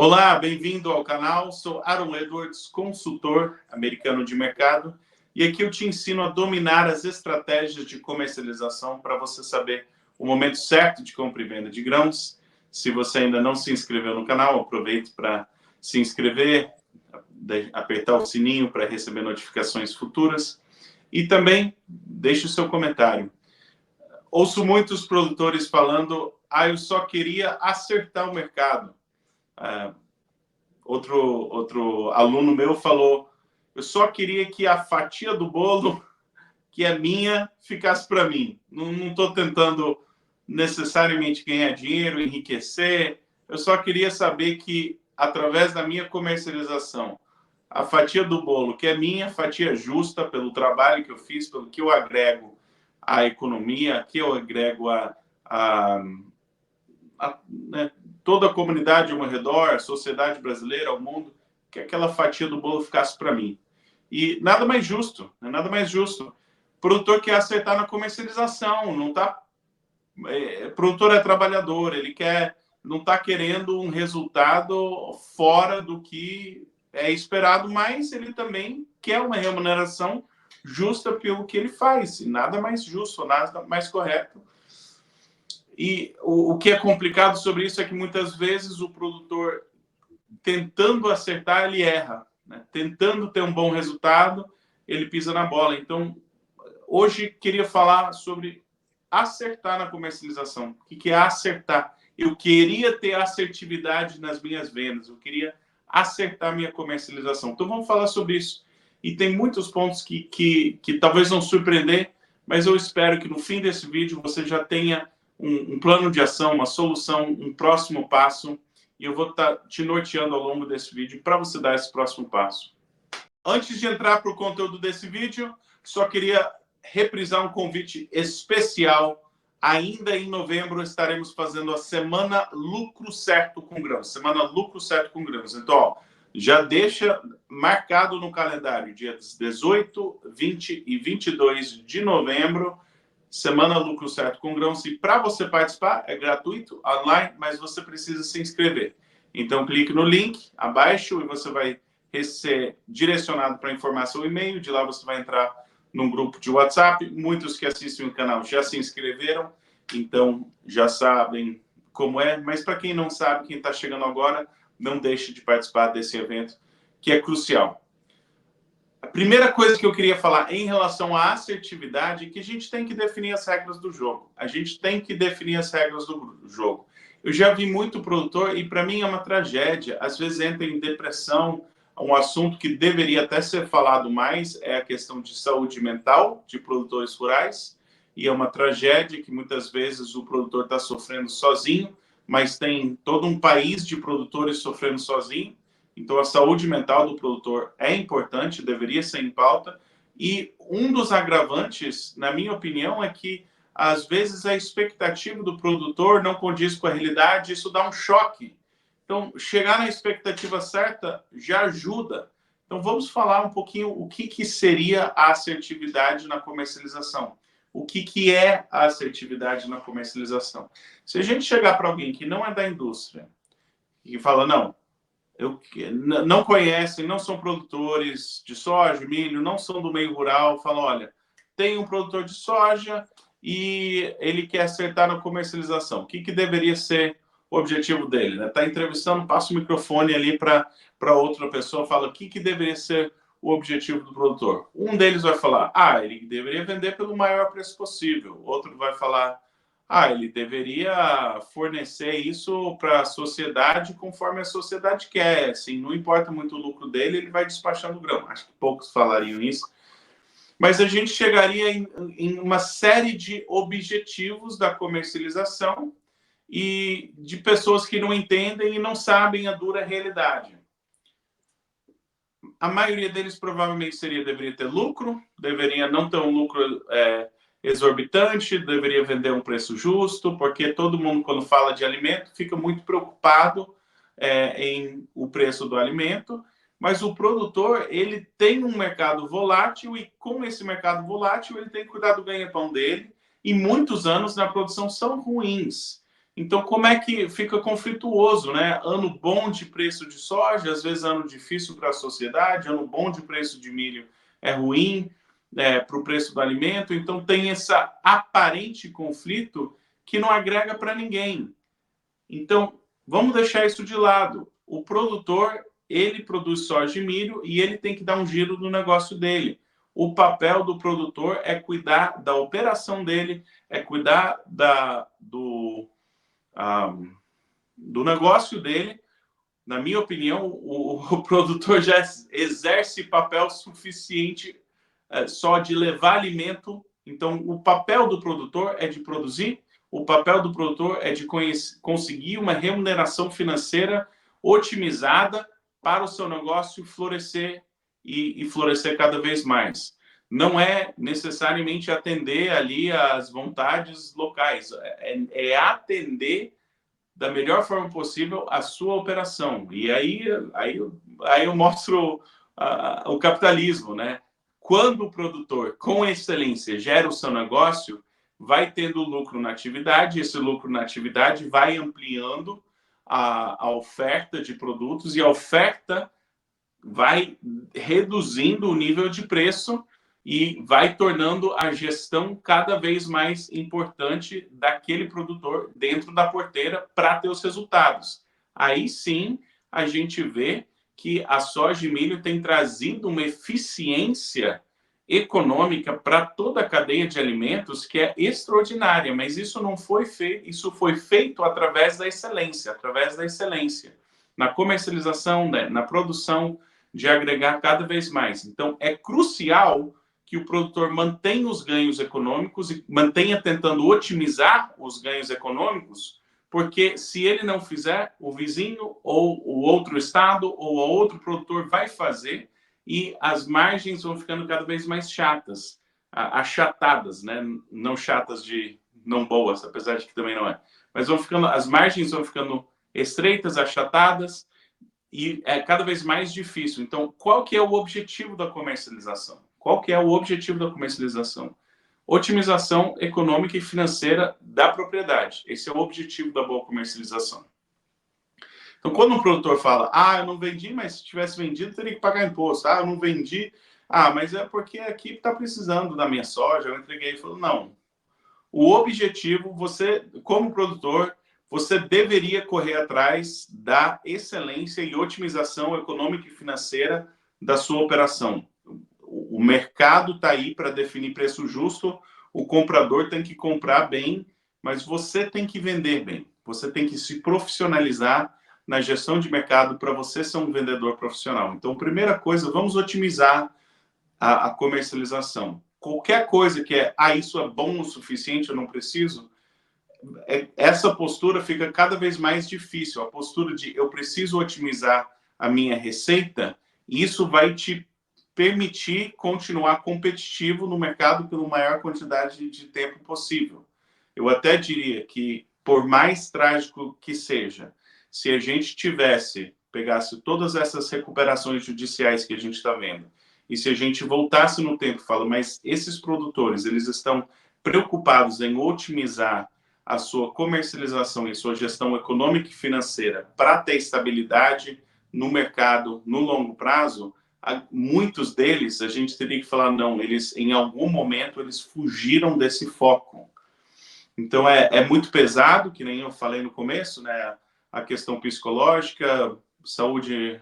Olá, bem-vindo ao canal. Sou Aaron Edwards, consultor americano de mercado, e aqui eu te ensino a dominar as estratégias de comercialização para você saber o momento certo de compra e venda de grãos. Se você ainda não se inscreveu no canal, aproveite para se inscrever, apertar o sininho para receber notificações futuras e também deixe o seu comentário. Ouço muitos produtores falando: eu só queria acertar o mercado. Outro aluno meu falou: eu só queria que a fatia do bolo, que é minha, ficasse para mim. Não estou tentando necessariamente ganhar dinheiro, enriquecer. Eu só queria saber que, através da minha comercialização, a fatia do bolo, que é minha, fatia justa pelo trabalho que eu fiz, pelo que eu agrego à economia, que eu agrego né, toda a comunidade ao meu redor, a sociedade brasileira, ao mundo, que aquela fatia do bolo ficasse para mim. E nada mais justo, né? Nada mais justo. O produtor quer acertar na comercialização, não tá. O produtor é trabalhador, ele não está querendo um resultado fora do que é esperado, mas ele também quer uma remuneração justa pelo que ele faz. E nada mais justo, nada mais correto. E o que é complicado sobre isso é que muitas vezes o produtor, tentando acertar, ele erra, né? Tentando ter um bom resultado, ele pisa na bola. Então, hoje queria falar sobre acertar na comercialização. O que é acertar? Eu queria ter assertividade nas minhas vendas, eu queria acertar minha comercialização. Então, vamos falar sobre isso. E tem muitos pontos que talvez não surpreender, mas eu espero que no fim desse vídeo você já tenha um plano de ação, uma solução, um próximo passo, e eu vou estar te norteando ao longo desse vídeo para você dar esse próximo passo. Antes de entrar para o conteúdo desse vídeo, só queria reprisar um convite especial. Ainda em novembro estaremos fazendo a Semana Lucro Certo com Grãos. Semana Lucro Certo com Grãos. Então, já deixa marcado no calendário, dias 18, 20 e 22 de novembro, Semana Lucro Certo com Grãos. E para você participar, é gratuito, online, mas você precisa se inscrever. Então, clique no link abaixo e você vai ser direcionado para informar seu e-mail. De lá você vai entrar num grupo de WhatsApp. Muitos que assistem o canal já se inscreveram, então já sabem como é. Mas para quem não sabe, quem está chegando agora, não deixe de participar desse evento, que é crucial. A primeira coisa que eu queria falar em relação à assertividade é que a gente tem que definir as regras do jogo. A gente tem que definir as regras do jogo. Eu já vi muito produtor e para mim é uma tragédia. Às vezes entra em depressão. Um assunto que deveria até ser falado mais é a questão de saúde mental de produtores rurais. E é uma tragédia que muitas vezes o produtor está sofrendo sozinho, mas tem todo um país de produtores sofrendo sozinho. Então, a saúde mental do produtor é importante, deveria ser em pauta. E um dos agravantes, na minha opinião, é que, às vezes, a expectativa do produtor não condiz com a realidade, isso dá um choque. Então, chegar na expectativa certa já ajuda. Então, vamos falar um pouquinho o que seria a assertividade na comercialização. O que é a assertividade na comercialização? Se a gente chegar para alguém que não é da indústria e fala, não conhecem, não são produtores de soja, milho, não são do meio rural, falam, olha, tem um produtor de soja e ele quer acertar na comercialização. O que deveria ser o objetivo dele? Né? Tá entrevistando, passa o microfone ali para outra pessoa, fala o que deveria ser o objetivo do produtor. Um deles vai falar, ele deveria vender pelo maior preço possível. Outro vai falar, ele deveria fornecer isso para a sociedade conforme a sociedade quer. Assim, não importa muito o lucro dele, ele vai despachando o grão. Acho que poucos falariam isso. Mas a gente chegaria em uma série de objetivos da comercialização e de pessoas que não entendem e não sabem a dura realidade. A maioria deles provavelmente deveria ter lucro, deveria não ter um lucro exorbitante, deveria vender um preço justo, porque todo mundo, quando fala de alimento, fica muito preocupado em o preço do alimento, mas o produtor, ele tem um mercado volátil e com esse mercado volátil ele tem que cuidar do ganha-pão dele e muitos anos na produção são ruins. Então, como é que fica conflituoso, né? Ano bom de preço de soja, às vezes ano difícil para a sociedade, ano bom de preço de milho é ruim para o preço do alimento. Então, tem esse aparente conflito que não agrega para ninguém. Então, vamos deixar isso de lado. O produtor, ele produz soja e milho e ele tem que dar um giro no negócio dele. O papel do produtor é cuidar da operação dele, é cuidar do negócio dele. Na minha opinião, o produtor já exerce papel suficiente só de levar alimento. Então, o papel do produtor é de produzir, o papel do produtor é de conseguir uma remuneração financeira otimizada para o seu negócio florescer e florescer cada vez mais. Não é necessariamente atender ali às vontades locais, é atender da melhor forma possível a sua operação. E aí eu mostro o capitalismo, né? Quando o produtor, com excelência, gera o seu negócio, vai tendo lucro na atividade, esse lucro na atividade vai ampliando a oferta de produtos e a oferta vai reduzindo o nível de preço e vai tornando a gestão cada vez mais importante daquele produtor dentro da porteira para ter os resultados. Aí sim a gente vê que a soja e milho tem trazido uma eficiência econômica para toda a cadeia de alimentos que é extraordinária, mas isso não foi feito, isso foi feito através da excelência, na comercialização, né, na produção, de agregar cada vez mais. Então, é crucial que o produtor mantenha os ganhos econômicos e mantenha tentando otimizar os ganhos econômicos, porque se ele não fizer, o vizinho ou o outro estado ou o outro produtor vai fazer e as margens vão ficando cada vez mais chatas, achatadas, né? Não chatas de não boas, apesar de que também não é. Mas as margens vão ficando estreitas, achatadas, e é cada vez mais difícil. Então, qual que é o objetivo da comercialização? Qual que é o objetivo da comercialização? Otimização econômica e financeira da propriedade. Esse é o objetivo da boa comercialização. Então, quando um produtor fala, eu não vendi, mas se tivesse vendido, teria que pagar imposto. Eu não vendi. Mas é porque aqui está precisando da minha soja, eu entreguei. Ele falou, não. O objetivo, você, como produtor, você deveria correr atrás da excelência e otimização econômica e financeira da sua operação. O mercado está aí para definir preço justo, o comprador tem que comprar bem, mas você tem que vender bem. Você tem que se profissionalizar na gestão de mercado para você ser um vendedor profissional. Então, primeira coisa, vamos otimizar a comercialização. Qualquer coisa que isso é bom o suficiente, eu não preciso, essa postura fica cada vez mais difícil. A postura de eu preciso otimizar a minha receita, isso vai te permitir continuar competitivo no mercado pela maior quantidade de tempo possível. Eu até diria que, por mais trágico que seja, se a gente pegasse todas essas recuperações judiciais que a gente está vendo, e se a gente voltasse no tempo e fala, mas esses produtores, eles estão preocupados em otimizar a sua comercialização e sua gestão econômica e financeira para ter estabilidade no mercado no longo prazo, muitos deles a gente teria que falar, não, eles em algum momento eles fugiram desse foco. Então é muito pesado, que nem eu falei no começo, né? A questão psicológica, saúde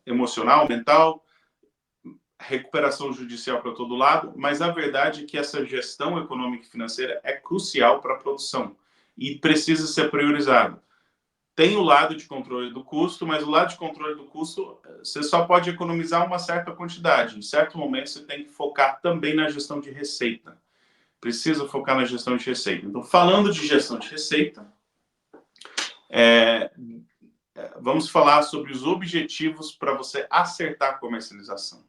emocional, mental, recuperação judicial para todo lado, mas a verdade é que essa gestão econômica e financeira é crucial para a produção e precisa ser priorizado. Tem o lado de controle do custo, mas o lado de controle do custo, você só pode economizar uma certa quantidade. Em certo momento, você tem que focar também na gestão de receita. Precisa focar na gestão de receita. Então, falando de gestão de receita, vamos falar sobre os objetivos para você acertar a comercialização.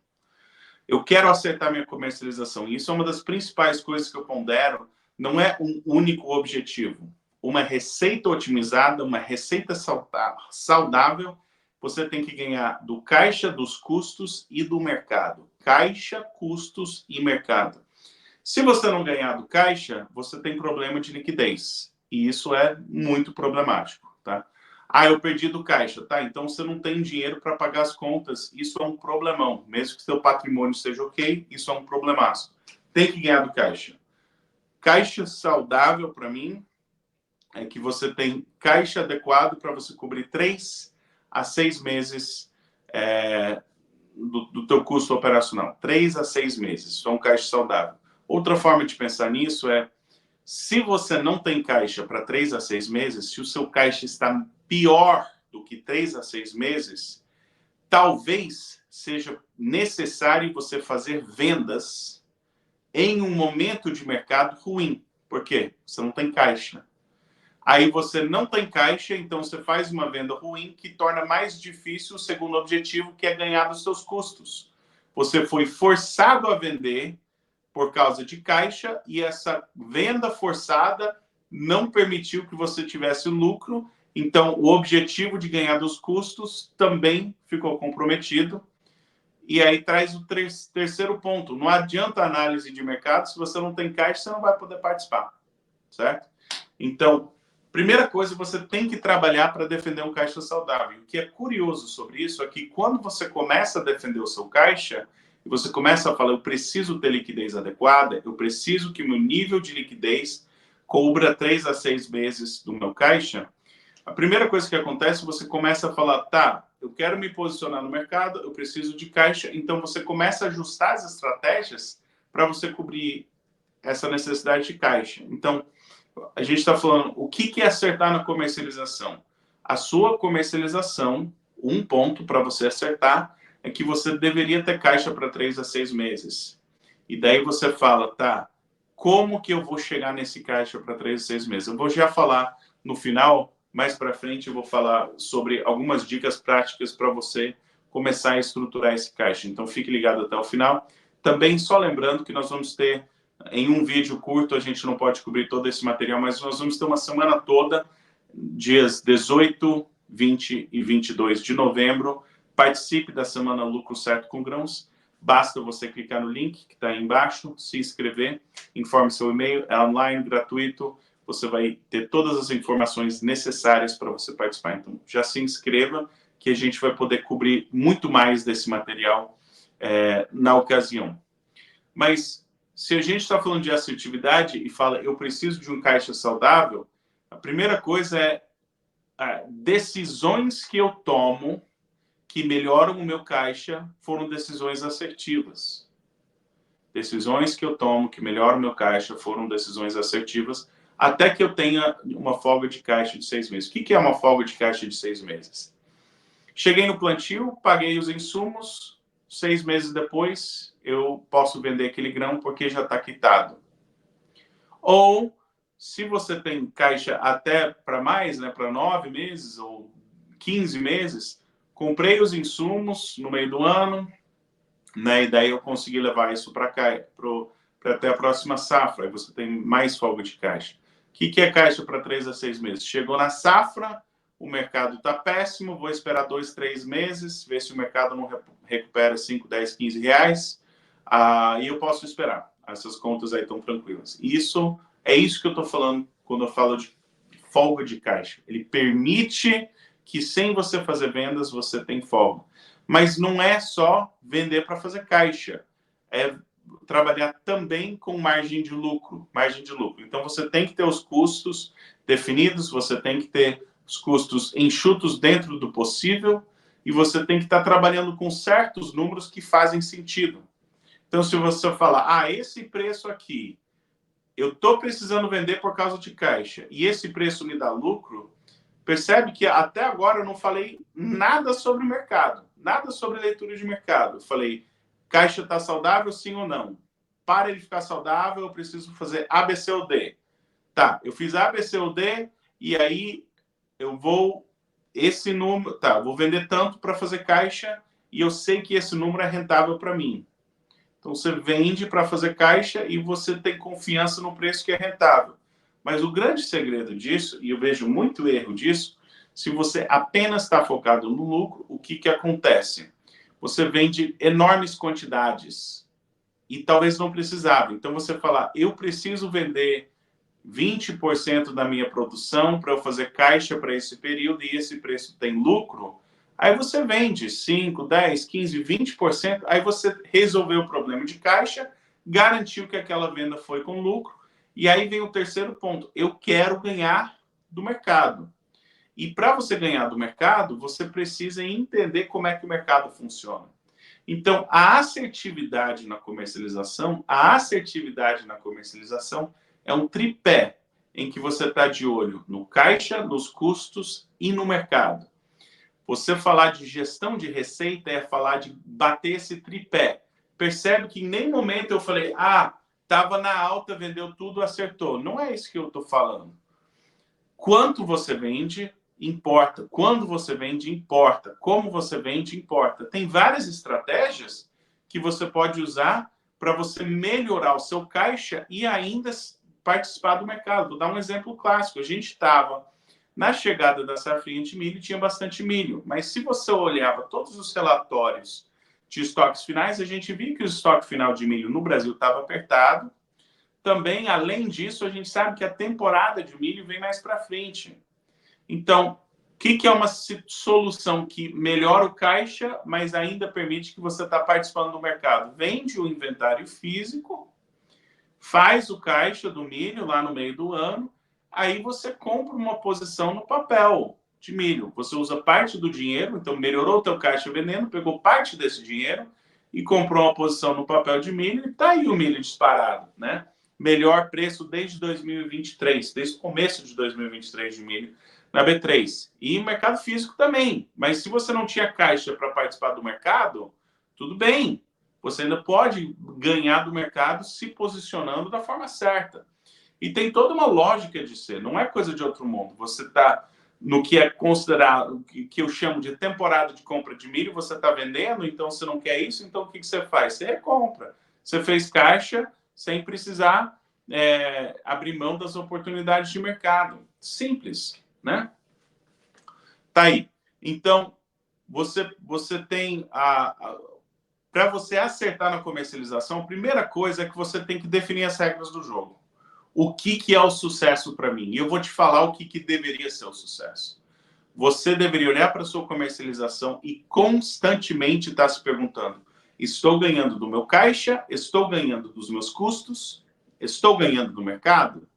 Eu quero acertar minha comercialização. E isso é uma das principais coisas que eu pondero. Não é um único objetivo. Uma receita otimizada, uma receita saudável, você tem que ganhar do caixa, dos custos e do mercado. Caixa, custos e mercado. Se você não ganhar do caixa, você tem problema de liquidez. E isso é muito problemático, tá? Ah, eu perdi do caixa, tá? Então você não tem dinheiro para pagar as contas. Isso é um problemão. Mesmo que seu patrimônio seja ok, isso é um problemaço. Tem que ganhar do caixa. Caixa saudável, para mim, é que você tem caixa adequado para você cobrir 3 a 6 meses do teu custo operacional. 3 a 6 meses. Isso é um caixa saudável. Outra forma de pensar nisso é, se você não tem caixa para 3 a 6 meses, se o seu caixa está pior do que 3 a 6 meses, talvez seja necessário você fazer vendas em um momento de mercado ruim. Por quê? Você não tem caixa. Aí você não tem caixa, então você faz uma venda ruim que torna mais difícil o segundo objetivo, que é ganhar dos seus custos. Você foi forçado a vender por causa de caixa e essa venda forçada não permitiu que você tivesse lucro. Então, o objetivo de ganhar dos custos também ficou comprometido. E aí traz o terceiro ponto. Não adianta análise de mercado, se você não tem caixa, você não vai poder participar, certo? Então, primeira coisa, você tem que trabalhar para defender um caixa saudável. O que é curioso sobre isso é que quando você começa a defender o seu caixa, e você começa a falar, eu preciso ter liquidez adequada, eu preciso que meu nível de liquidez cubra 3 a 6 meses do meu caixa, a primeira coisa que acontece, você começa a falar, tá, eu quero me posicionar no mercado, eu preciso de caixa, então você começa a ajustar as estratégias para você cobrir essa necessidade de caixa. Então, a gente está falando, o que é acertar na comercialização? A sua comercialização, um ponto para você acertar, é que você deveria ter caixa para 3 a 6 meses. E daí você fala, tá, como que eu vou chegar nesse caixa para 3 a 6 meses? Eu vou já falar no final, mais para frente, eu vou falar sobre algumas dicas práticas para você começar a estruturar esse caixa. Então, fique ligado até o final. Também, só lembrando que nós vamos ter, em um vídeo curto, a gente não pode cobrir todo esse material, mas nós vamos ter uma semana toda, dias 18, 20 e 22 de novembro. Participe da Semana Lucro Certo com Grãos. Basta você clicar no link que está aí embaixo, se inscrever, informe seu e-mail, é online, gratuito. Você vai ter todas as informações necessárias para você participar. Então, já se inscreva, que a gente vai poder cobrir muito mais desse material na ocasião. Mas, se a gente está falando de assertividade e fala, eu preciso de um caixa saudável, a primeira coisa é decisões que eu tomo que melhoram o meu caixa foram decisões assertivas. Decisões que eu tomo que melhoram o meu caixa foram decisões assertivas, até que eu tenha uma folga de caixa de 6 meses. O que é uma folga de caixa de 6 meses? Cheguei no plantio, paguei os insumos, 6 meses depois eu posso vender aquele grão porque já está quitado. Ou, se você tem caixa até para mais, né, para 9 meses ou 15 meses, comprei os insumos no meio do ano, né, e daí eu consegui levar isso para cá, para até a próxima safra, aí você tem mais folga de caixa. O que é caixa para 3 a 6 meses? Chegou na safra, o mercado está péssimo, vou esperar 2, 3 meses, ver se o mercado não recupera 5, 10, 15 reais, e eu posso esperar. Essas contas aí estão tranquilas. Isso que eu estou falando quando eu falo de folga de caixa. Ele permite que, sem você fazer vendas, você tem folga. Mas não é só vender para fazer caixa. É trabalhar também com margem de lucro. Margem de lucro. Então, você tem que ter os custos definidos, você tem que ter os custos enxutos dentro do possível e você tem que estar trabalhando com certos números que fazem sentido. Então, se você falar, esse preço aqui, eu estou precisando vender por causa de caixa, e esse preço me dá lucro, percebe que até agora eu não falei nada sobre o mercado, nada sobre leitura de mercado. Eu falei, caixa está saudável, sim ou não? Para ele ficar saudável, eu preciso fazer A, B, C ou D. Tá, eu fiz A, B, C ou D, e aí eu vou, esse número, tá, eu vou vender tanto para fazer caixa, e eu sei que esse número é rentável para mim. Então, você vende para fazer caixa e você tem confiança no preço que é rentável. Mas o grande segredo disso, e eu vejo muito erro disso, se você apenas está focado no lucro, o que acontece? Você vende enormes quantidades e talvez não precisava. Então, você fala, eu preciso vender 20% da minha produção para eu fazer caixa para esse período e esse preço tem lucro, aí você vende 5, 10, 15, 20%, aí você resolveu o problema de caixa, garantiu que aquela venda foi com lucro, e aí vem o terceiro ponto, eu quero ganhar do mercado. E para você ganhar do mercado, você precisa entender como é que o mercado funciona. Então, a assertividade na comercialização é um tripé em que você está de olho no caixa, nos custos e no mercado. Você falar de gestão de receita é falar de bater esse tripé. Percebe que em nenhum momento eu falei, estava na alta, vendeu tudo, acertou. Não é isso que eu estou falando. Quanto você vende, importa. Quando você vende, importa. Como você vende, importa. Tem várias estratégias que você pode usar para você melhorar o seu caixa e ainda participar do mercado. Vou dar um exemplo clássico. A gente estava na chegada da safrinha de milho, tinha bastante milho. Mas se você olhava todos os relatórios de estoques finais, a gente via que o estoque final de milho no Brasil estava apertado. Também, além disso, a gente sabe que a temporada de milho vem mais para frente. Então, o que é uma solução que melhora o caixa, mas ainda permite que você está participando do mercado? Vende o inventário físico, faz o caixa do milho lá no meio do ano, aí você compra uma posição no papel de milho. Você usa parte do dinheiro, então melhorou o teu caixa vendendo, pegou parte desse dinheiro e comprou uma posição no papel de milho e está aí o milho disparado, né? Melhor preço desde 2023, desde o começo de 2023 de milho na B3. E mercado físico também. Mas se você não tinha caixa para participar do mercado, tudo bem. Você ainda pode ganhar do mercado se posicionando da forma certa. E tem toda uma lógica de ser. Não é coisa de outro mundo. Você está no que é considerado, que eu chamo de temporada de compra de milho, você está vendendo, então você não quer isso, então o que você faz? Você recompra. Você fez caixa sem precisar abrir mão das oportunidades de mercado. Simples, né? Tá aí. Então, você tem para você acertar na comercialização, a primeira coisa é que você tem que definir as regras do jogo. O que é o sucesso para mim? E eu vou te falar o que deveria ser o sucesso. Você deveria olhar para a sua comercialização e constantemente estar se perguntando: estou ganhando do meu caixa? Estou ganhando dos meus custos? Estou ganhando do mercado?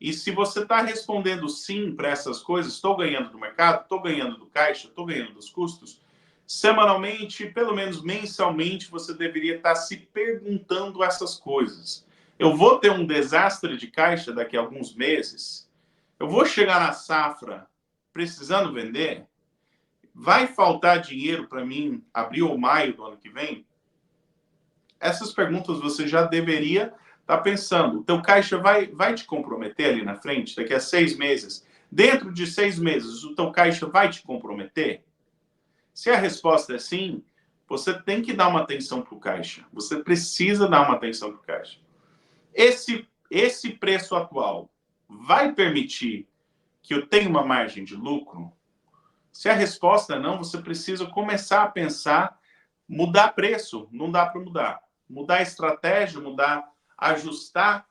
E se você está respondendo sim para essas coisas, estou ganhando do mercado, estou ganhando do caixa, estou ganhando dos custos, semanalmente, pelo menos mensalmente, você deveria estar se perguntando essas coisas. Eu vou ter um desastre de caixa daqui a alguns meses? Eu vou chegar na safra precisando vender? Vai faltar dinheiro para mim abril ou maio do ano que vem? Essas perguntas você já deveria estar pensando. O teu caixa vai te comprometer ali na frente, daqui a 6 meses? Dentro de 6 meses, o teu caixa vai te comprometer? Se a resposta é sim, você tem que dar uma atenção para o caixa. Você precisa dar uma atenção para o caixa. Esse preço atual vai permitir que eu tenha uma margem de lucro? Se a resposta é não, você precisa começar a pensar, mudar preço. Não dá para mudar. Mudar estratégia, ajustar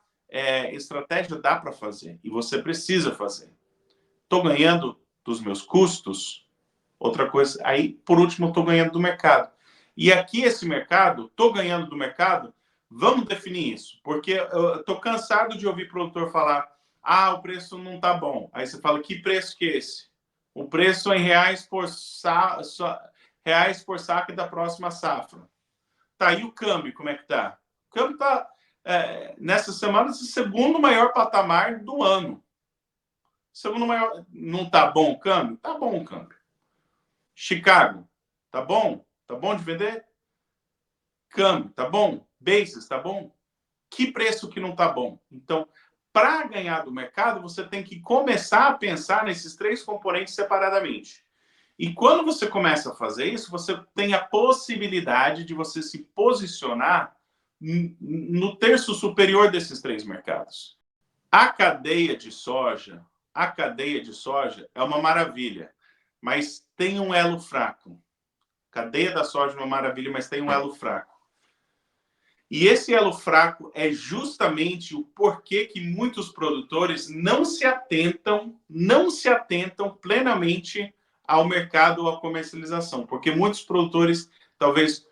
estratégia dá para fazer. E você precisa fazer. Estou ganhando dos meus custos? Outra coisa, aí, por último, estou ganhando do mercado. E aqui, esse mercado, estou ganhando do mercado, vamos definir isso. Porque eu estou cansado de ouvir produtor falar: o preço não está bom. Aí você fala: que preço que é esse? O preço é em reais por saco da próxima safra. Tá, e o câmbio, como é que tá? O câmbio está, nessa semana, o segundo maior patamar do ano. Segundo maior. Não tá bom o câmbio? Tá bom o câmbio. Chicago, tá bom? Tá bom de vender? Câmbio, tá bom? Basis, tá bom? Que preço que não tá bom? Então, para ganhar do mercado, você tem que começar a pensar nesses 3 componentes separadamente. E quando você começa a fazer isso, você tem a possibilidade de você se posicionar no terço superior desses 3 mercados. A cadeia de soja é uma maravilha, mas tem um elo fraco. Cadeia da soja é uma maravilha, mas tem um elo fraco. E esse elo fraco é justamente o porquê que muitos produtores não se atentam plenamente ao mercado ou à comercialização, porque muitos produtores talvez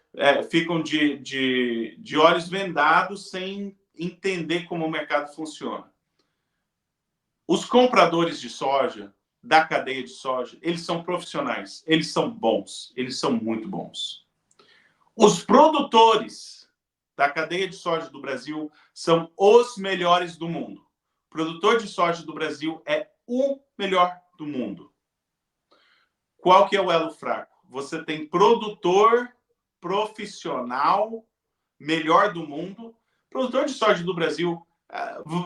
ficam de olhos vendados sem entender como o mercado funciona. Os compradores de soja, da cadeia de soja, eles são profissionais, eles são bons, eles são muito bons. Os produtores da cadeia de soja do Brasil são os melhores do mundo. O produtor de soja do Brasil é o melhor do mundo. Qual que é o elo fraco? Você tem produtor profissional melhor do mundo. Produtor de soja do Brasil,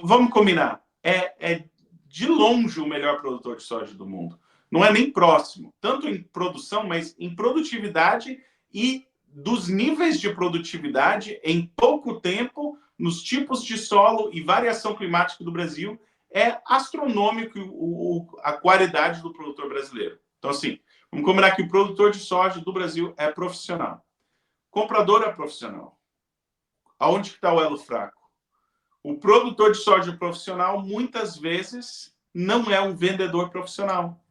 vamos combinar, é de longe o melhor produtor de soja do mundo. Não é nem próximo, tanto em produção, mas em produtividade e dos níveis de produtividade em pouco tempo, nos tipos de solo e variação climática do Brasil, é astronômico a qualidade do produtor brasileiro. Então, assim, vamos combinar que o produtor de soja do Brasil é profissional. Comprador é profissional. Aonde está o elo fraco? O produtor de soja profissional, muitas vezes, não é um vendedor profissional.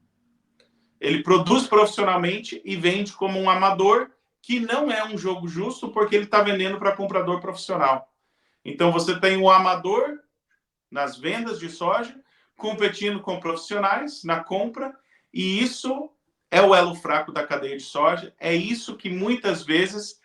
Ele produz profissionalmente e vende como um amador, que não é um jogo justo, porque ele está vendendo para comprador profissional. Então, você tem o amador nas vendas de soja, competindo com profissionais na compra, e isso é o elo fraco da cadeia de soja. É isso que muitas vezes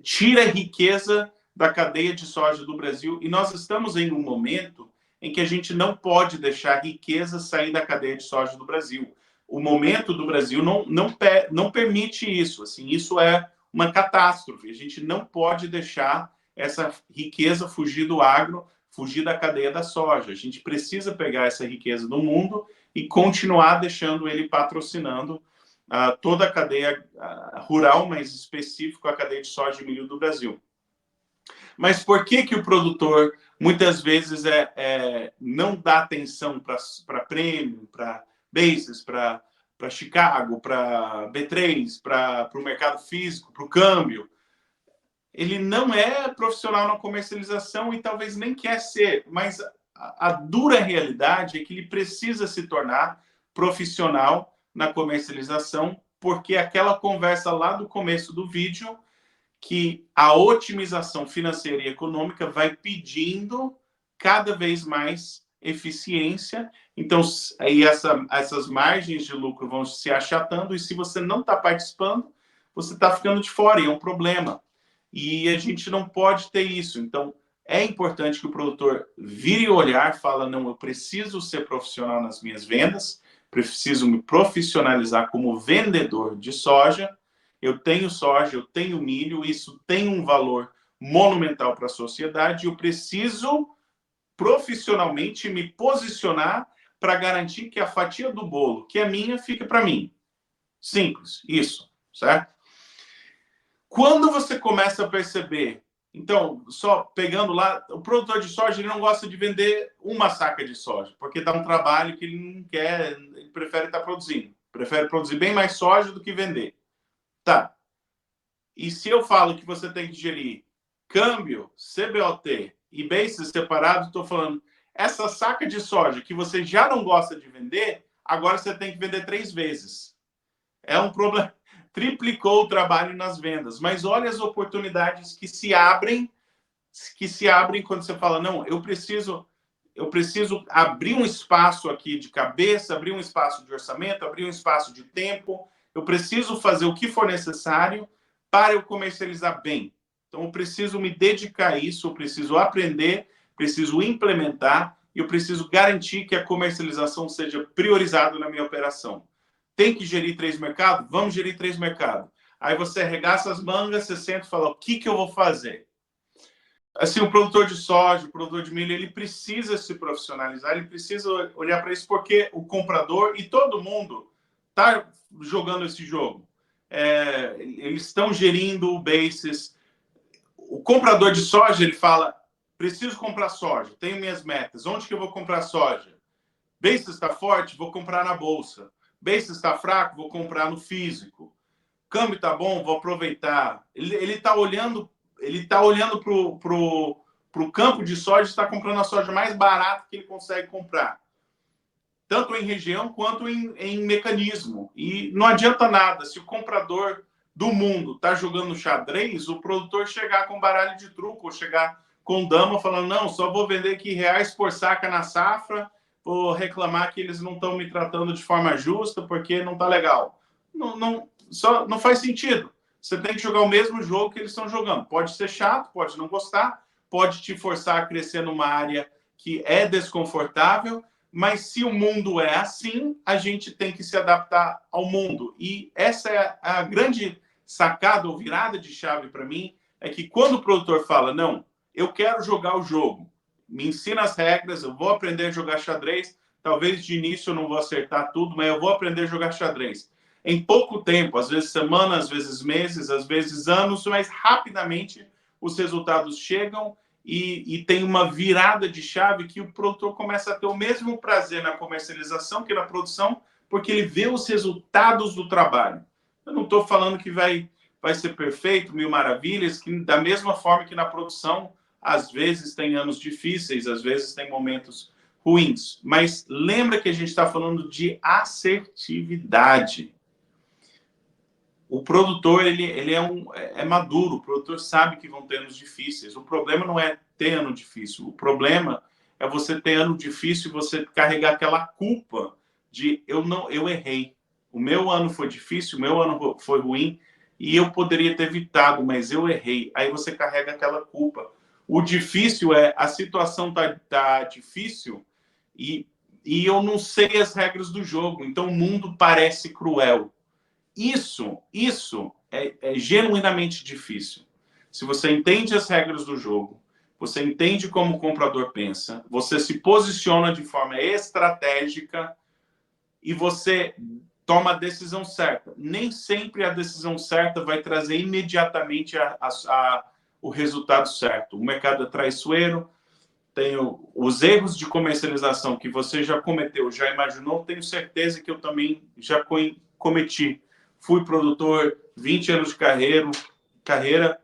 tira a riqueza da cadeia de soja do Brasil. E nós estamos em um momento em que a gente não pode deixar a riqueza sair da cadeia de soja do Brasil. O momento do Brasil não permite isso. Assim, isso é uma catástrofe. A gente não pode deixar essa riqueza fugir do agro, fugir da cadeia da soja. A gente precisa pegar essa riqueza do mundo e continuar deixando ele patrocinando toda a cadeia rural, mas específico a cadeia de soja e milho do Brasil. Mas por que o produtor muitas vezes não dá atenção para prêmio, para basis, para Chicago, para B3, para o mercado físico, para o câmbio? Ele não é profissional na comercialização e talvez nem quer ser, mas a dura realidade é que ele precisa se tornar profissional na comercialização, porque aquela conversa lá do começo do vídeo, que a otimização financeira e econômica vai pedindo cada vez mais eficiência. Então, aí essas margens de lucro vão se achatando, e se você não está participando, você está ficando de fora, e é um problema. E a gente não pode ter isso. Então, é importante que o produtor vire o olhar, fala, não, eu preciso ser profissional nas minhas vendas, preciso me profissionalizar como vendedor de soja. Eu tenho soja, eu tenho milho, isso tem um valor monumental para a sociedade, eu preciso profissionalmente me posicionar para garantir que a fatia do bolo, que é minha, fique para mim. Simples, isso, certo? Quando você começa a perceber, então, só pegando lá, o produtor de soja, ele não gosta de vender uma saca de soja, porque dá um trabalho que ele não quer, ele prefere estar produzindo. Prefere produzir bem mais soja do que vender. Tá. E se eu falo que você tem que gerir câmbio, CBOT e basis separados, estou falando, essa saca de soja que você já não gosta de vender, agora você tem que vender 3 vezes. É um problema. Triplicou o trabalho nas vendas. Mas olha as oportunidades que se abrem quando você fala, não, eu preciso abrir um espaço aqui de cabeça, abrir um espaço de orçamento, abrir um espaço de tempo. Eu preciso fazer o que for necessário para eu comercializar bem. Então, eu preciso me dedicar a isso, eu preciso aprender, preciso implementar e eu preciso garantir que a comercialização seja priorizada na minha operação. Tem que gerir 3 mercados? Vamos gerir 3 mercados. Aí você arregaça as mangas, você senta e fala, o que eu vou fazer? Assim, o produtor de soja, o produtor de milho, ele precisa se profissionalizar, ele precisa olhar para isso, porque o comprador e todo mundo está jogando esse jogo. Eles estão gerindo o basis. O comprador de soja, ele fala, preciso comprar soja, tenho minhas metas, onde que eu vou comprar soja? Basis está forte, vou comprar na bolsa. Basis está fraco, vou comprar no físico. Câmbio está bom, vou aproveitar. Ele está olhando ele está olhando para o campo de soja e está comprando a soja mais barata que ele consegue comprar, tanto em região quanto em mecanismo. E não adianta nada se o comprador do mundo está jogando xadrez, o produtor chegar com baralho de truco, ou chegar com dama falando, não, só vou vender aqui reais por saca na safra, vou reclamar que eles não estão me tratando de forma justa porque não está legal. Não faz sentido. Você tem que jogar o mesmo jogo que eles estão jogando. Pode ser chato, pode não gostar, pode te forçar a crescer numa área que é desconfortável, mas se o mundo é assim, a gente tem que se adaptar ao mundo. E essa é a grande sacada ou virada de chave para mim, é que quando o produtor fala, não, eu quero jogar o jogo, me ensina as regras, eu vou aprender a jogar xadrez, talvez de início eu não vou acertar tudo, mas eu vou aprender a jogar xadrez. Em pouco tempo, às vezes semanas, às vezes meses, às vezes anos, mas rapidamente os resultados chegam e tem uma virada de chave que o produtor começa a ter o mesmo prazer na comercialização que na produção, porque ele vê os resultados do trabalho. Eu não estou falando que vai ser perfeito, mil maravilhas, que da mesma forma que na produção, às vezes tem anos difíceis, às vezes tem momentos ruins. Mas lembra que a gente está falando de assertividade. O produtor ele é maduro, o produtor sabe que vão ter anos difíceis. O problema não é ter ano difícil, o problema é você ter ano difícil e você carregar aquela culpa de eu errei. O meu ano foi difícil, o meu ano foi ruim e eu poderia ter evitado, mas eu errei. Aí você carrega aquela culpa. O difícil é a situação tá difícil e eu não sei as regras do jogo, então o mundo parece cruel. Isso é genuinamente difícil. Se você entende as regras do jogo, você entende como o comprador pensa, você se posiciona de forma estratégica e você toma a decisão certa. Nem sempre a decisão certa vai trazer imediatamente o resultado certo. O mercado é traiçoeiro, tem os erros de comercialização que você já cometeu, já imaginou, tenho certeza que eu também já cometi. Fui produtor, 20 anos de carreira,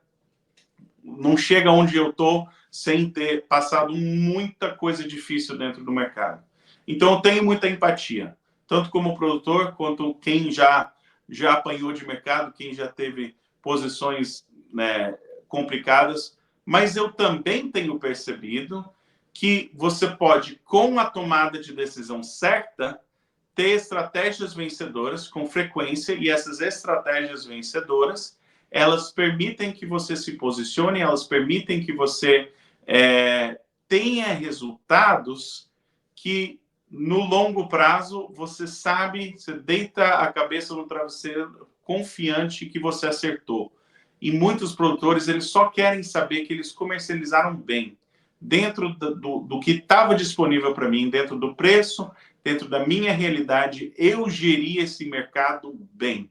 não chega onde eu estou sem ter passado muita coisa difícil dentro do mercado. Então, eu tenho muita empatia, tanto como produtor, quanto quem já apanhou de mercado, quem já teve posições, né, complicadas, mas eu também tenho percebido que você pode, com a tomada de decisão certa, ter estratégias vencedoras com frequência, e essas estratégias vencedoras, elas permitem que você se posicione, elas permitem que você tenha resultados que, no longo prazo, você sabe, você deita a cabeça no travesseiro confiante que você acertou. E muitos produtores, eles só querem saber que eles comercializaram bem, dentro do que estava disponível para mim, dentro do preço, dentro da minha realidade, eu geri esse mercado bem.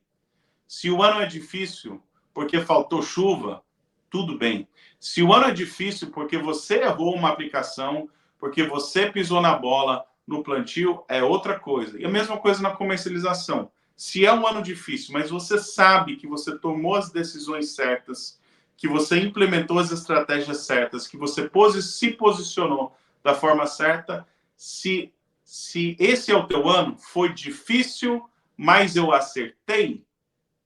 Se o ano é difícil porque faltou chuva, tudo bem. Se o ano é difícil porque você errou uma aplicação, porque você pisou na bola no plantio, é outra coisa. E a mesma coisa na comercialização. Se é um ano difícil, mas você sabe que você tomou as decisões certas, que você implementou as estratégias certas, que você se posicionou da forma certa, se esse é o teu ano, foi difícil, mas eu acertei,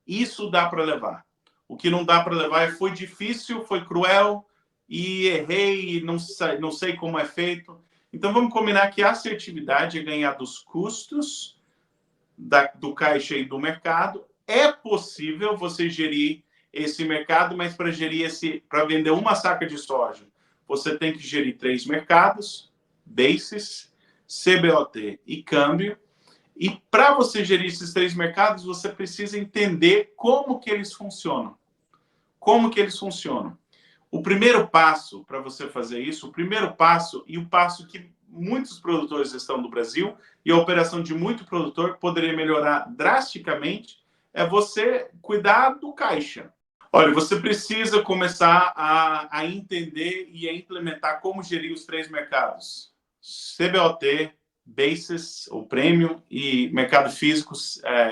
isso dá para levar. O que não dá para levar é foi difícil, foi cruel e errei, não sei como é feito. Então vamos combinar que a assertividade é ganhar dos custos do caixa e do mercado. É possível você gerir esse mercado, mas para vender uma saca de soja, você tem que gerir 3 mercados, basis, CBOT e câmbio. E para você gerir esses 3 mercados, você precisa entender como que eles funcionam. Como que eles funcionam. O primeiro passo para você fazer isso, o primeiro passo, e o passo que muitos produtores estão no Brasil, e a operação de muito produtor poderia melhorar drasticamente, é você cuidar do caixa. Olha, você precisa começar a entender e a implementar como gerir os 3 mercados. CBOT, Basis, ou Premium, e mercado físico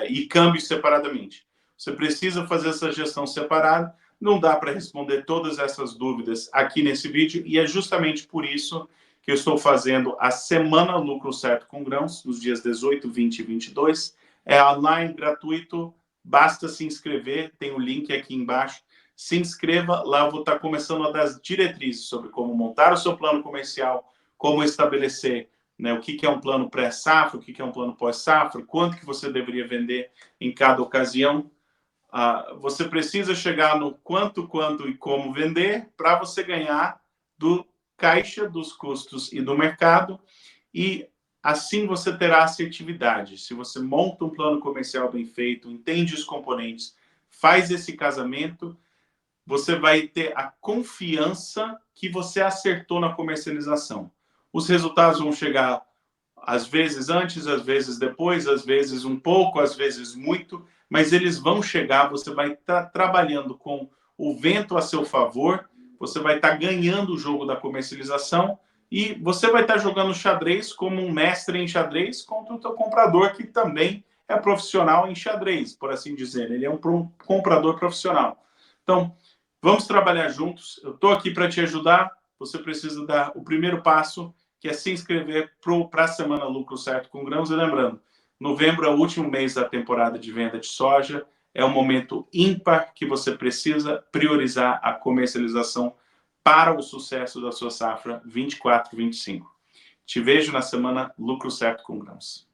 e câmbio separadamente. Você precisa fazer essa gestão separada. Não dá para responder todas essas dúvidas aqui nesse vídeo e é justamente por isso que eu estou fazendo a Semana Lucro Certo com Grãos, nos dias 18, 20 e 22. É online, gratuito, basta se inscrever, tem o link aqui embaixo. Se inscreva, lá eu vou estar começando a dar as diretrizes sobre como montar o seu plano comercial, como estabelecer, né, o que é um plano pré-safra, o que é um plano pós-safra, quanto que você deveria vender em cada ocasião. Você precisa chegar no quanto e como vender para você ganhar do caixa, dos custos e do mercado, e assim você terá assertividade. Se você monta um plano comercial bem feito, entende os componentes, faz esse casamento, você vai ter a confiança que você acertou na comercialização. Os resultados vão chegar às vezes antes, às vezes depois, às vezes um pouco, às vezes muito, mas eles vão chegar, você vai estar trabalhando com o vento a seu favor, você vai estar ganhando o jogo da comercialização e você vai estar jogando xadrez como um mestre em xadrez contra o teu comprador, que também é profissional em xadrez, por assim dizer. Ele é um comprador profissional. Então, vamos trabalhar juntos. Eu estou aqui para te ajudar. Você precisa dar o primeiro passo, que é se inscrever para a Semana Lucro Certo com Grãos. E lembrando, novembro é o último mês da temporada de venda de soja. É um momento ímpar que você precisa priorizar a comercialização para o sucesso da sua safra 24-25. Te vejo na Semana Lucro Certo com Grãos.